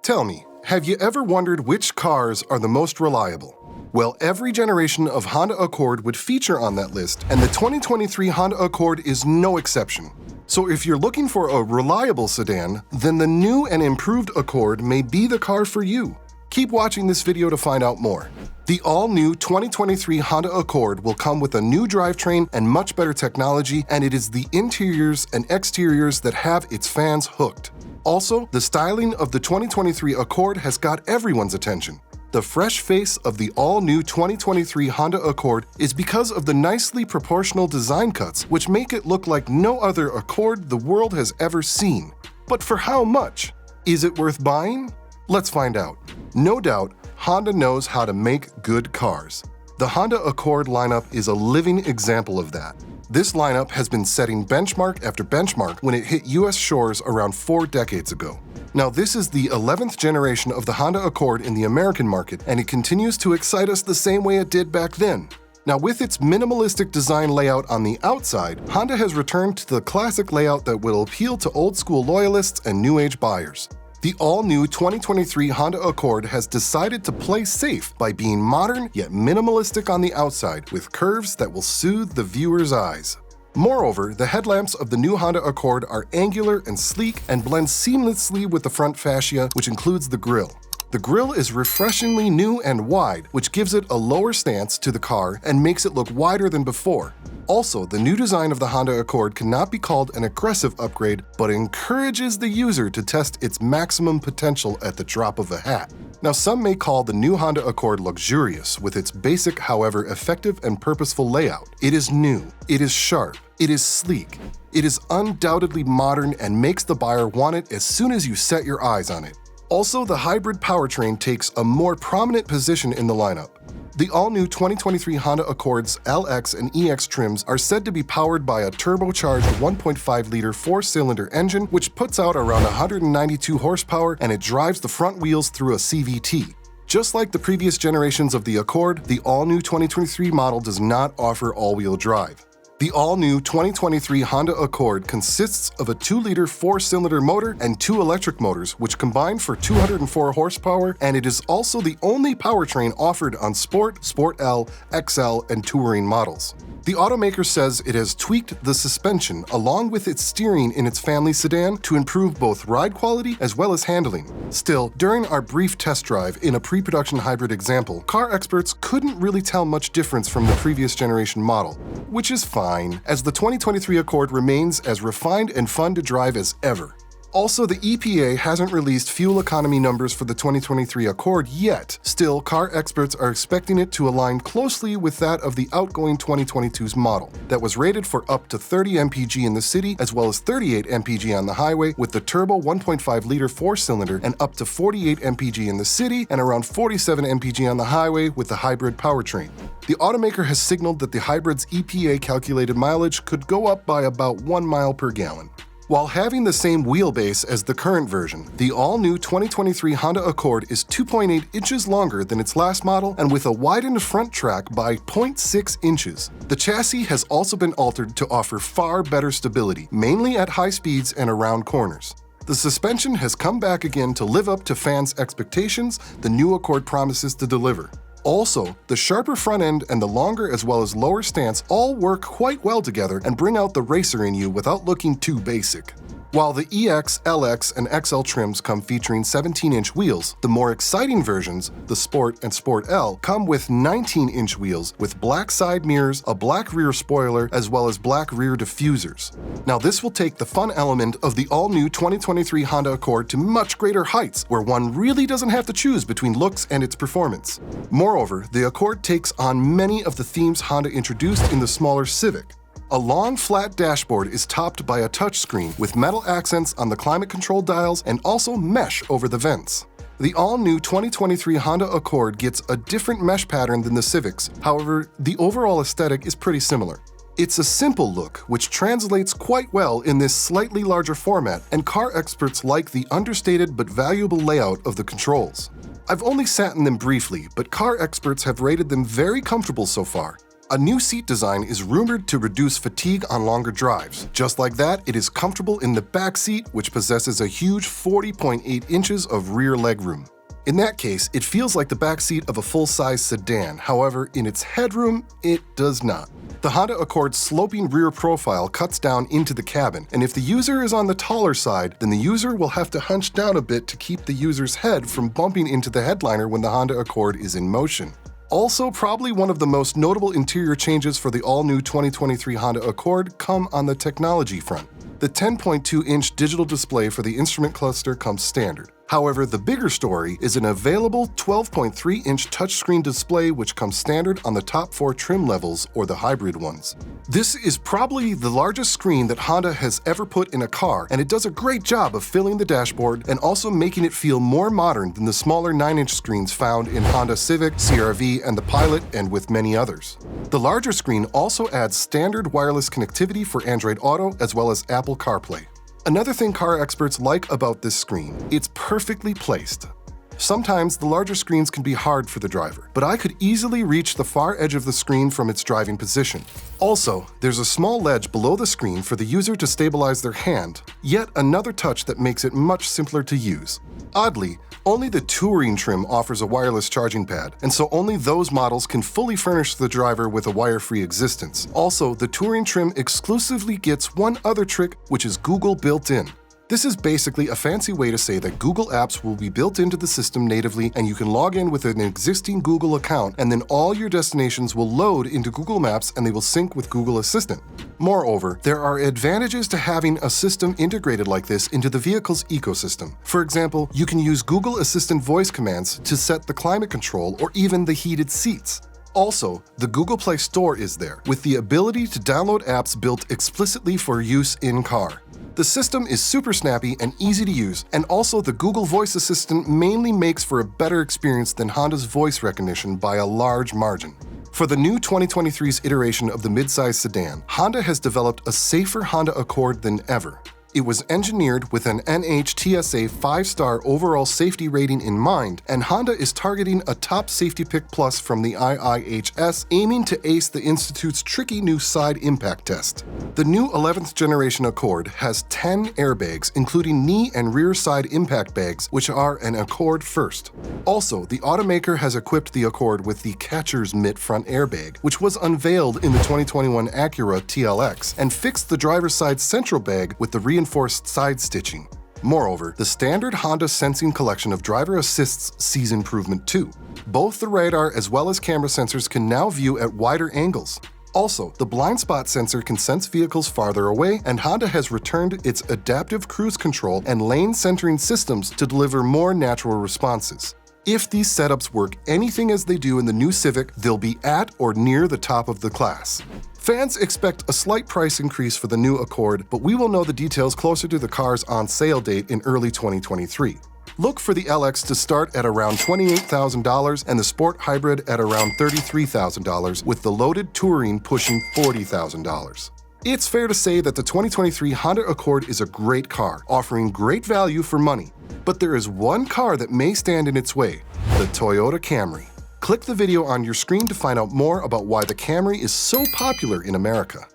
Tell me, have you ever wondered which cars are the most reliable? Well, every generation of Honda Accord would feature on that list, and the 2023 Honda Accord is no exception. So if you're looking for a reliable sedan, then the new and improved Accord may be the car for you. Keep watching this video to find out more. The all-new 2023 Honda Accord will come with a new drivetrain and much better technology, and it is the interiors and exteriors that have its fans hooked. Also, the styling of the 2023 Accord has got everyone's attention. The fresh face of the all-new 2023 Honda Accord is because of the nicely proportional design cuts, which make it look like no other Accord the world has ever seen. But for how much? Is it worth buying? Let's find out. No doubt, Honda knows how to make good cars. The Honda Accord lineup is a living example of that. This lineup has been setting benchmark after benchmark when it hit US shores around 4 decades ago. Now, this is the 11th generation of the Honda Accord in the American market, and it continues to excite us the same way it did back then. Now, with its minimalistic design layout on the outside, Honda has returned to the classic layout that will appeal to old-school loyalists and new-age buyers. The all-new 2023 Honda Accord has decided to play safe by being modern yet minimalistic on the outside, with curves that will soothe the viewer's eyes. Moreover, the headlamps of the new Honda Accord are angular and sleek and blend seamlessly with the front fascia, which includes the grille. The grille is refreshingly new and wide, which gives it a lower stance to the car and makes it look wider than before. Also, the new design of the Honda Accord cannot be called an aggressive upgrade, but encourages the user to test its maximum potential at the drop of a hat. Now, some may call the new Honda Accord luxurious with its basic, however effective and purposeful layout. It is new, it is sharp, it is sleek, it is undoubtedly modern and makes the buyer want it as soon as you set your eyes on it. Also, the hybrid powertrain takes a more prominent position in the lineup. The all-new 2023 Honda Accord's LX and EX trims are said to be powered by a turbocharged 1.5-liter 4-cylinder engine, which puts out around 192 horsepower, and it drives the front wheels through a CVT. Just like the previous generations of the Accord, the all-new 2023 model does not offer all-wheel drive. The all-new 2023 Honda Accord consists of a 2-liter 4-cylinder motor and 2 electric motors, which combine for 204 horsepower, and it is also the only powertrain offered on Sport, Sport L, XL, and Touring models. The automaker says it has tweaked the suspension along with its steering in its family sedan to improve both ride quality as well as handling. Still, during our brief test drive in a pre-production hybrid example, car experts couldn't really tell much difference from the previous generation model, which is fine, as the 2023 Accord remains as refined and fun to drive as ever. Also, the EPA hasn't released fuel economy numbers for the 2023 Accord yet. Still, car experts are expecting it to align closely with that of the outgoing 2022's model, that was rated for up to 30 mpg in the city as well as 38 mpg on the highway, with the turbo 1.5-liter 4-cylinder and up to 48 mpg in the city and around 47 mpg on the highway with the hybrid powertrain. The automaker has signaled that the hybrid's EPA calculated mileage could go up by about 1 mile per gallon. While having the same wheelbase as the current version, the all-new 2023 Honda Accord is 2.8 inches longer than its last model and with a widened front track by 0.6 inches. The chassis has also been altered to offer far better stability, mainly at high speeds and around corners. The suspension has come back again to live up to fans' expectations the new Accord promises to deliver. Also, the sharper front end and the longer as well as lower stance all work quite well together and bring out the racer in you without looking too basic. While the EX, LX, and XL trims come featuring 17-inch wheels, the more exciting versions, the Sport and Sport L, come with 19-inch wheels with black side mirrors, a black rear spoiler, as well as black rear diffusers. Now, this will take the fun element of the all-new 2023 Honda Accord to much greater heights, where one really doesn't have to choose between looks and its performance. Moreover, the Accord takes on many of the themes Honda introduced in the smaller Civic. A long, flat dashboard is topped by a touchscreen with metal accents on the climate control dials and also mesh over the vents. The all-new 2023 Honda Accord gets a different mesh pattern than the Civics, however, the overall aesthetic is pretty similar. It's a simple look, which translates quite well in this slightly larger format, and car experts like the understated but valuable layout of the controls. I've only sat in them briefly, but car experts have rated them very comfortable so far. A new seat design is rumored to reduce fatigue on longer drives. Just like that, it is comfortable in the back seat, which possesses a huge 40.8 inches of rear legroom. In that case, it feels like the back seat of a full-size sedan. However, in its headroom, it does not. The Honda Accord's sloping rear profile cuts down into the cabin, and if the user is on the taller side, then the user will have to hunch down a bit to keep the user's head from bumping into the headliner when the Honda Accord is in motion. Also, probably one of the most notable interior changes for the all-new 2023 Honda Accord come on the technology front. The 10.2-inch digital display for the instrument cluster comes standard. However, the bigger story is an available 12.3-inch touchscreen display which comes standard on the top 4 trim levels, or the hybrid ones. This is probably the largest screen that Honda has ever put in a car, and it does a great job of filling the dashboard and also making it feel more modern than the smaller 9-inch screens found in Honda Civic, CR-V, and the Pilot, and with many others. The larger screen also adds standard wireless connectivity for Android Auto as well as Apple CarPlay. Another thing car experts like about this screen, it's perfectly placed. Sometimes the larger screens can be hard for the driver, but I could easily reach the far edge of the screen from its driving position. Also, there's a small ledge below the screen for the user to stabilize their hand, yet another touch that makes it much simpler to use. Oddly, only the Touring trim offers a wireless charging pad, and so only those models can fully furnish the driver with a wire-free existence. Also, the Touring trim exclusively gets one other trick, which is Google built in. This is basically a fancy way to say that Google Apps will be built into the system natively, and you can log in with an existing Google account, and then all your destinations will load into Google Maps and they will sync with Google Assistant. Moreover, there are advantages to having a system integrated like this into the vehicle's ecosystem. For example, you can use Google Assistant voice commands to set the climate control or even the heated seats. Also, the Google Play Store is there, with the ability to download apps built explicitly for use in-car. The system is super snappy and easy to use, and also the Google Voice Assistant mainly makes for a better experience than Honda's voice recognition by a large margin. For the new 2023's iteration of the midsize sedan, Honda has developed a safer Honda Accord than ever. It was engineered with an NHTSA 5-star overall safety rating in mind, and Honda is targeting a top safety pick plus from the IIHS, aiming to ace the Institute's tricky new side impact test. The new 11th generation Accord has 10 airbags, including knee and rear side impact bags, which are an Accord first. Also, the automaker has equipped the Accord with the catcher's mitt front airbag, which was unveiled in the 2021 Acura TLX, and fixed the driver's side central bag with the reinforced side stitching. Moreover, the standard Honda sensing collection of driver assists sees improvement too. Both the radar as well as camera sensors can now view at wider angles. Also, the blind spot sensor can sense vehicles farther away, and Honda has returned its adaptive cruise control and lane centering systems to deliver more natural responses. If these setups work anything as they do in the new Civic, they'll be at or near the top of the class. Fans expect a slight price increase for the new Accord, but we will know the details closer to the car's on-sale date in early 2023. Look for the LX to start at around $28,000 and the Sport Hybrid at around $33,000, with the loaded Touring pushing $40,000. It's fair to say that the 2023 Honda Accord is a great car, offering great value for money. But there is one car that may stand in its way: the Toyota Camry. Click the video on your screen to find out more about why the Camry is so popular in America.